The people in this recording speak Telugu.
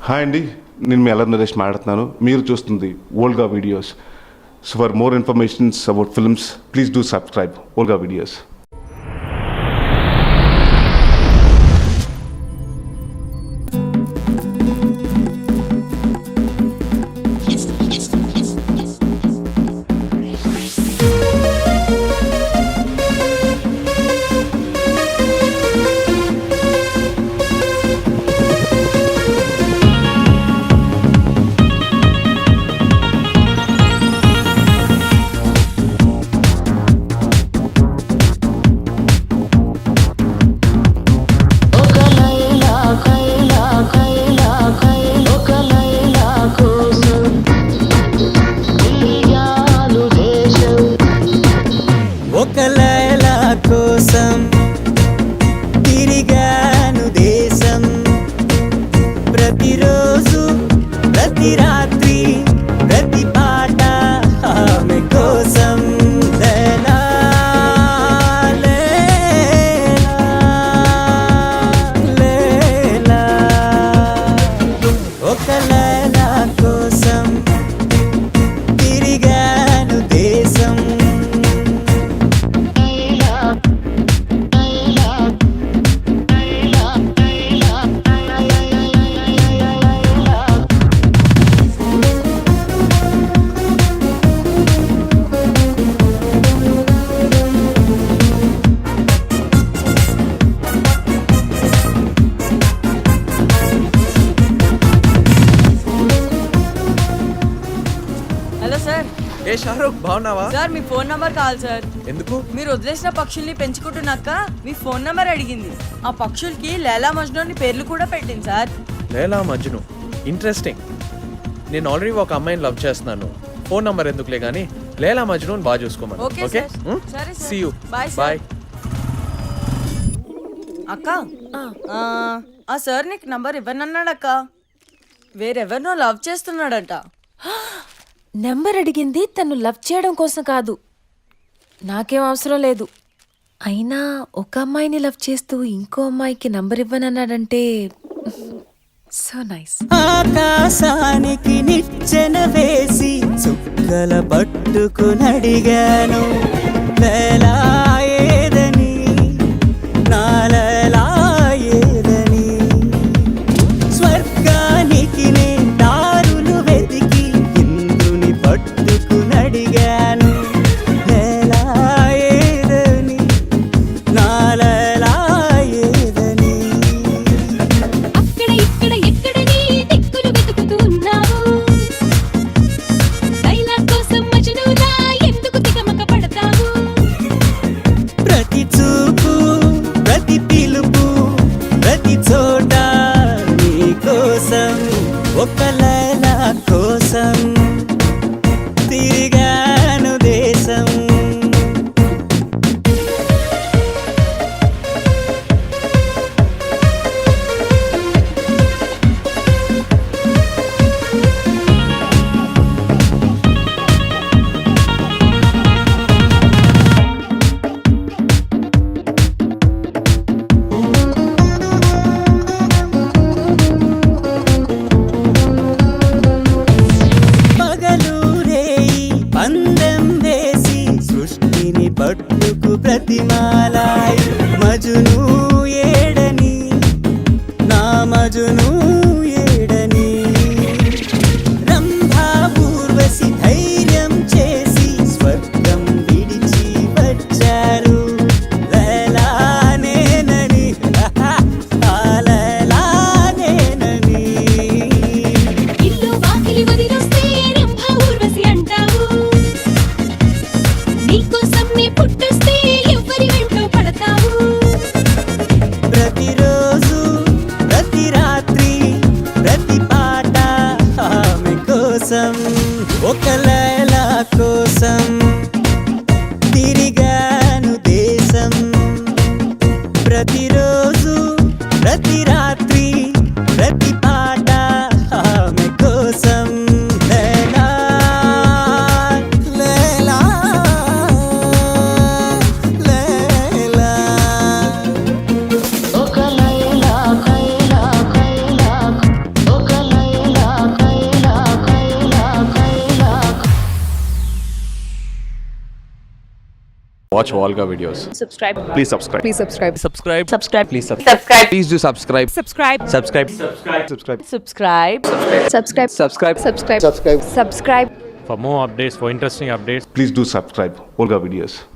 హాయ్ అండి, నేను మీ అల్లరి నరేష్ మాట్లాడుతున్నాను. మీరు చూస్తుంది Volga videos. So for more informations about films please do subscribe Volga videos. ప్రతిరోజు ప్రతి రాత్రి ప్రతి పాట ఆమె కోసం లేలా లేలా ఒక లైలా కోసం తిరిగాను దేశం. Hello sir. ఏ షారుఖ్, బాగున్నావా? సార్ మీ ఫోన్ నంబర్ కావాలి సార్. ఎందుకు? మీరు వదిలేసిన పక్షుల్ని పెంచుకుంటున్నాక మీ ఫోన్ నంబర్ అడిగింది. ఆ పక్షులకి లైలా మజ్ను అని పేర్లు కూడా పెట్టింది సార్. లైలా మజ్ను, ఇంట్రెస్టింగ్. నేను ఆల్రెడీ ఒక అమ్మాయిని లవ్ చేస్తున్నాను. ఫోన్ నంబర్ ఎందుకులే కానీ లైలా మజ్ను బాగా చూసుకోమని. ఓకే ఓకే, సరే sir. See you. Bye bye. అక్క, ఆ సార్ నీకు నంబర్ ఇవ్వనన్నాడక్క. వేరెవరినో లవ్ చేస్తున్నాడంట. నెంబర్ అడిగింది తను లవ్ చేయడం కోసం కాదు, నాకేం అవసరం లేదు. అయినా ఒక అమ్మాయిని లవ్ చేస్తూ ఇంకో అమ్మాయికి నంబర్ ఇవ్వనన్నాడంటే సో నైస్. ఆకాశానికి నిచ్చెన వేసి చుక్కల పట్టుకునడిగాను లైలా ఏదని, నా లైలా ఏదని. స్వర్గానికి నే దారులు వెతికి ఇంద్రుని పట్టుకునడిగాను లైలా ఏదని, నా లైలా ఏదని. అక్కడ ఇక్కడ ఎక్కడని దిక్కులు వెతుకుతూ ఉన్నావు, లైలా కోసం మజ్నులా ఎందుకు తికమక పడతావు? ప్రతి చూపు ప్రతి పిలుపు ప్రతి చోట నీ కోసం, ఒక లైలా కోసం తిరిగాను దేశం. పగలు రేయి పందెం వేసి సృష్టిని పట్టుకు ప్రతిమాలాయి మజును ఏడని, నా మజును ఏడని. రంభా ఊర్వశి ధైర్యం చేసి స్వర్గం విడిచి వచ్చారు లైలా నేనని, ఆ లైలా నేనని. ఇల్లు వాకిలి వదిలొస్తే రంభ ఊర్వశి అంటావు, నీకోసం నీ పుట్టొస్తే ఎవ్వరి వెంటో పడతావు? ప్రతిరోజు ప్రతి రాత్రి ప్రతి పాట ఆమె కోసం, ఒక లైలా కోసం తిరిగాను దేశం. ప్రతిరోజు ప్రతి రాత్రి ప్రతి పాట ఆమె కోసం లైలా లైలా లైలా. ఒక లైలా కైలా కైలా, ఒక Laila Watch Volga videos. subscribe Please subscribe. please subscribe subscribe subscribe please subscribe please do subscribe subscribe subscribe subscribe subscribe subscribe subscribe For more updates, for interesting updates, Please do subscribe. Olga Videos.